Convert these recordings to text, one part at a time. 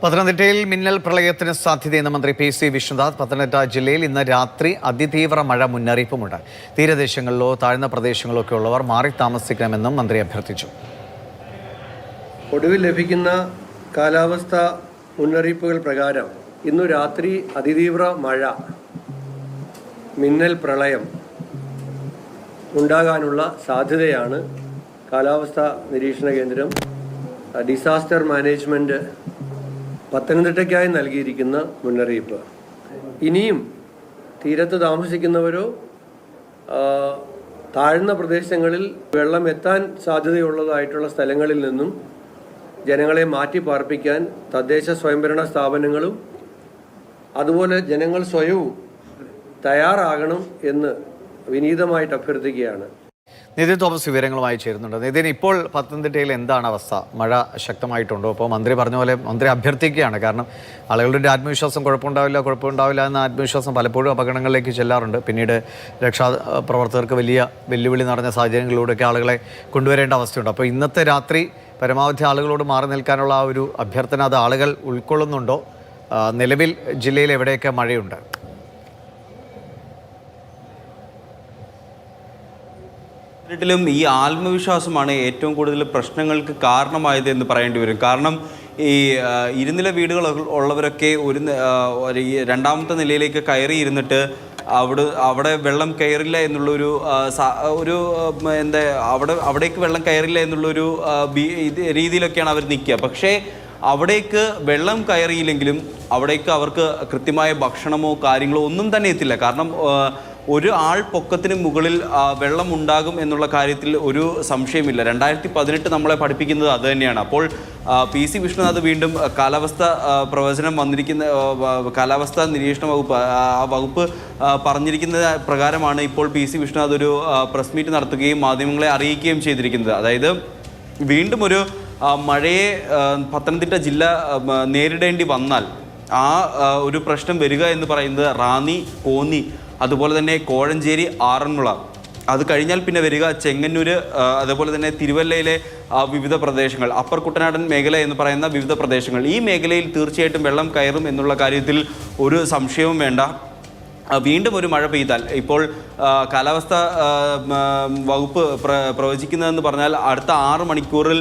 പത്തനംതിട്ടയിൽ മിന്നൽ പ്രളയത്തിന് സാധ്യതയെന്ന് മന്ത്രി പി.സി. വിശ്വനാഥ്. പത്തനംതിട്ട ജില്ലയിൽ ഇന്ന് രാത്രി അതിതീവ്ര മഴ മുന്നറിയിപ്പുമുണ്ട്. തീരദേശങ്ങളിലോ താഴ്ന്ന പ്രദേശങ്ങളിലോ ഒക്കെ ഉള്ളവർ മാറി താമസിക്കണമെന്നും മന്ത്രി അഭ്യർത്ഥിച്ചു. ഒടുവിൽ ലഭിക്കുന്ന കാലാവസ്ഥ മുന്നറിയിപ്പുകൾ പ്രകാരം ഇന്നു രാത്രി അതിതീവ്ര മഴ, മിന്നൽ പ്രളയം ഉണ്ടാകാനുള്ള സാധ്യതയാണ് കാലാവസ്ഥാ നിരീക്ഷണ കേന്ദ്രം ഡിസാസ്റ്റർ മാനേജ്മെൻറ്റ് പത്തനംതിട്ടയ്ക്കായി നൽകിയിരിക്കുന്ന മുന്നറിയിപ്പ്. ഇനിയും തീരത്ത് താമസിക്കുന്നവരോ താഴ്ന്ന പ്രദേശങ്ങളിൽ വെള്ളം എത്താൻ സാധ്യതയുള്ളതായിട്ടുള്ള സ്ഥലങ്ങളിൽ നിന്നും ജനങ്ങളെ മാറ്റി പാർപ്പിക്കാൻ തദ്ദേശ സ്വയംഭരണ സ്ഥാപനങ്ങളും അതുപോലെ ജനങ്ങൾ സ്വയവും തയ്യാറാകണം എന്ന് വിനീതമായിട്ട് അഭ്യർത്ഥിക്കുകയാണ്. നിതിൻ തോമസ് വിവരങ്ങളുമായി ചേരുന്നുണ്ട്. നിതിൻ, ഇപ്പോൾ പത്തനംതിട്ടയിൽ എന്താണ് അവസ്ഥ? മഴ ശക്തമായിട്ടുണ്ടോ? അപ്പോൾ മന്ത്രി പറഞ്ഞ പോലെ മന്ത്രി അഭ്യർത്ഥിക്കുകയാണ്. കാരണം ആളുകളുടെ ആത്മവിശ്വാസം കുഴപ്പമുണ്ടാവില്ല എന്ന ആത്മവിശ്വാസം പലപ്പോഴും അപകടങ്ങളിലേക്ക് ചെല്ലാറുണ്ട്. പിന്നീട് രക്ഷാപ്രവർത്തകർക്ക് വലിയ വെല്ലുവിളി നിറഞ്ഞ സാഹചര്യങ്ങളിലൂടെയൊക്കെ ആളുകളെ കൊണ്ടുവരേണ്ട അവസ്ഥയുണ്ട്. അപ്പോൾ ഇന്നത്തെ രാത്രി പരമാവധി ആളുകളോട് മാറി നിൽക്കാനുള്ള ആ ഒരു അഭ്യർത്ഥന അത് ആളുകൾ ഉൾക്കൊള്ളുന്നുണ്ടോ? നിലവിൽ ജില്ലയിൽ എവിടെയൊക്കെ മഴയുണ്ട്? ിലും ഈ ആത്മവിശ്വാസമാണ് ഏറ്റവും കൂടുതൽ പ്രശ്നങ്ങൾക്ക് കാരണമായത് എന്ന് പറയേണ്ടി വരും. കാരണം ഈ ഇരുനില വീടുകൾ ഉള്ളവരൊക്കെ ഈ രണ്ടാമത്തെ നിലയിലേക്ക് കയറിയിരുന്നിട്ട് അവിടെ വെള്ളം കയറില്ല എന്നുള്ളൊരു അവിടേക്ക് വെള്ളം കയറില്ല എന്നുള്ളൊരു രീതിയിലൊക്കെയാണ് അവർ നിൽക്കുക. പക്ഷേ അവിടേക്ക് വെള്ളം കയറിയില്ലെങ്കിലും അവിടേക്ക് അവർക്ക് കൃത്യമായ ഭക്ഷണമോ കാര്യങ്ങളോ ഒന്നും തന്നെ എത്തില്ല. കാരണം ഒരു ആൾ പൊക്കത്തിന് മുകളിൽ വെള്ളം ഉണ്ടാകും എന്നുള്ള കാര്യത്തിൽ ഒരു സംശയമില്ല. 2018 നമ്മളെ പഠിപ്പിക്കുന്നത് അത് തന്നെയാണ്. അപ്പോൾ പി.സി. വിശ്വനാഥ് വീണ്ടും കാലാവസ്ഥ പ്രവചനം വന്നിരിക്കുന്ന കാലാവസ്ഥാ നിരീക്ഷണ വകുപ്പ് ആ വകുപ്പ് പറഞ്ഞിരിക്കുന്ന പ്രകാരമാണ് ഇപ്പോൾ പി.സി. വിശ്വനാഥ് ഒരു പ്രസ് മീറ്റ് നടത്തുകയും മാധ്യമങ്ങളെ അറിയിക്കുകയും ചെയ്തിരിക്കുന്നത്. അതായത് വീണ്ടും ഒരു മഴയെ പത്തനംതിട്ട ജില്ല നേരിടേണ്ടി വന്നാൽ ആ ഒരു പ്രശ്നം വരിക എന്ന് പറയുന്നത് റാന്നി, കോന്നി, അതുപോലെ തന്നെ കോഴഞ്ചേരി, ആറന്മുള, അത് കഴിഞ്ഞാൽ പിന്നെ വരിക ചെങ്ങന്നൂർ, അതുപോലെ തന്നെ തിരുവല്ലയിലെ വിവിധ പ്രദേശങ്ങൾ, അപ്പർ കുട്ടനാടൻ മേഖല എന്ന് പറയുന്ന വിവിധ പ്രദേശങ്ങൾ. ഈ മേഖലയിൽ തീർച്ചയായിട്ടും വെള്ളം കയറും എന്നുള്ള കാര്യത്തിൽ ഒരു സംശയവും വേണ്ട. വീണ്ടും ഒരു മഴ പെയ്താൽ ഇപ്പോൾ കാലാവസ്ഥ വകുപ്പ് പ്രവചിക്കുന്നതെന്ന് പറഞ്ഞാൽ അടുത്ത 6 മണിക്കൂറിൽ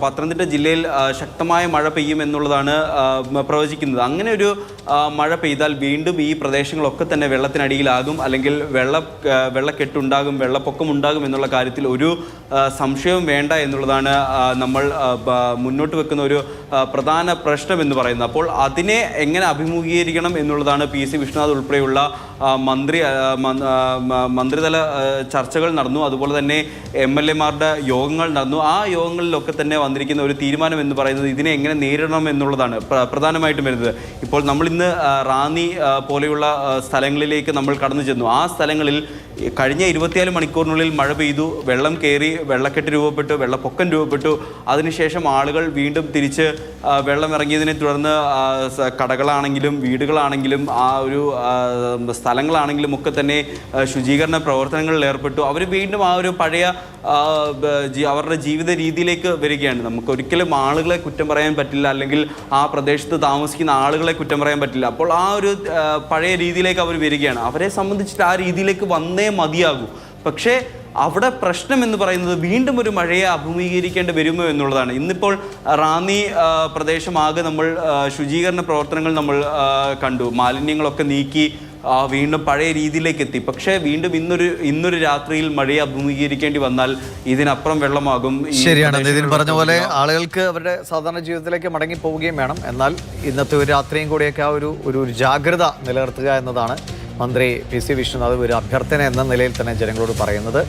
പത്തനംതിട്ട ജില്ലയിൽ ശക്തമായ മഴ പെയ്യും എന്നുള്ളതാണ് പ്രവചിക്കുന്നത്. അങ്ങനെ ഒരു മഴ പെയ്താൽ വീണ്ടും ഈ പ്രദേശങ്ങളൊക്കെ തന്നെ വെള്ളത്തിനടിയിലാകും, അല്ലെങ്കിൽ വെള്ളക്കെട്ടുണ്ടാകും, വെള്ളപ്പൊക്കം ഉണ്ടാകും എന്നുള്ള കാര്യത്തിൽ ഒരു സംശയവും വേണ്ട എന്നുള്ളതാണ് നമ്മൾ മുന്നോട്ട് വെക്കുന്ന ഒരു പ്രധാന പ്രശ്നം എന്ന് പറയുന്നത്. അപ്പോൾ അതിനെ എങ്ങനെ അഭിമുഖീകരിക്കണം എന്നുള്ളതാണ് പി.സി. വിശ്വനാഥ് ഉൾപ്പെടെയുള്ള മന്ത്രിതല ചർച്ചകൾ നടന്നു. അതുപോലെ തന്നെ MLA-മാരുടെ യോഗങ്ങൾ നടന്നു. ആ യോഗങ്ങളിലൊക്കെ തന്നെ വന്നിരിക്കുന്ന ഒരു തീരുമാനം എന്ന് പറയുന്നത് ഇതിനെ എങ്ങനെ നേരിടണം എന്നുള്ളതാണ് പ്രധാനമായിട്ടും വരുന്നത്. ഇപ്പോൾ നമ്മളിന്ന് റാന്നി പോലെയുള്ള സ്ഥലങ്ങളിലേക്ക് നമ്മൾ കടന്നു ചെന്നു. ആ സ്ഥലങ്ങളിൽ കഴിഞ്ഞ 24 മണിക്കൂറിനുള്ളിൽ മഴ പെയ്തു, വെള്ളം കയറി, വെള്ളക്കെട്ട് രൂപപ്പെട്ടു, വെള്ളപ്പൊക്കം രൂപപ്പെട്ടു. അതിനുശേഷം ആളുകൾ വീണ്ടും തിരിച്ച് വെള്ളം ഇറങ്ങിയതിനെ തുടർന്ന് കടകളാണെങ്കിലും വീടുകളാണെങ്കിലും ആ ഒരു സ്ഥലങ്ങളാണെങ്കിലും ഒക്കെ തന്നെ ശുചീകരണ പ്രവർത്തനങ്ങളിൽ ഏർപ്പെട്ടു. അവർ വീണ്ടും ആ ഒരു പഴയ അവരുടെ ജീവിത രീതിയിലേക്ക് വരികയാണ്. നമുക്കൊരിക്കലും ആളുകളെ കുറ്റം പറയാൻ പറ്റില്ല, അല്ലെങ്കിൽ ആ പ്രദേശത്ത് താമസിക്കുന്ന ആളുകളെ കുറ്റം പറയാൻ പറ്റില്ല. അപ്പോൾ ആ ഒരു പഴയ രീതിയിലേക്ക് അവർ വരികയാണ്. അവരെ സംബന്ധിച്ചിട്ട് ആ രീതിയിലേക്ക് വന്നേ മതിയാകൂ. പക്ഷേ അവിടെ പ്രശ്നം എന്ന് പറയുന്നത് വീണ്ടും ഒരു മഴയെ അഭിമുഖീകരിക്കേണ്ടി വരുമോ എന്നുള്ളതാണ്. ഇന്നിപ്പോൾ റാന്നി പ്രദേശമാകെ നമ്മൾ ശുചീകരണ പ്രവർത്തനങ്ങൾ നമ്മൾ കണ്ടു. മാലിന്യങ്ങളൊക്കെ നീക്കി വീണ്ടും പഴയ രീതിയിലേക്ക് എത്തി. പക്ഷേ വീണ്ടും ഇന്നൊരു രാത്രിയിൽ മഴയെ അഭിമുഖീകരിക്കേണ്ടി വന്നാൽ ഇതിനപ്പുറം വെള്ളമാകും. ശരിയാണ്, നിതിൻ പറഞ്ഞ പോലെ ആളുകൾക്ക് അവരുടെ സാധാരണ ജീവിതത്തിലേക്ക് മടങ്ങി പോവുകയും വേണം. എന്നാൽ ഇന്നത്തെ ഒരു രാത്രിയും കൂടിയൊക്കെ ആ ഒരു ജാഗ്രത നിലനിർത്തുക എന്നതാണ് മന്ത്രി പി.സി. വിശ്വനാഥ് ഒരു അഭ്യർത്ഥന എന്ന നിലയിൽ തന്നെ ജനങ്ങളോട് പറയുന്നത്.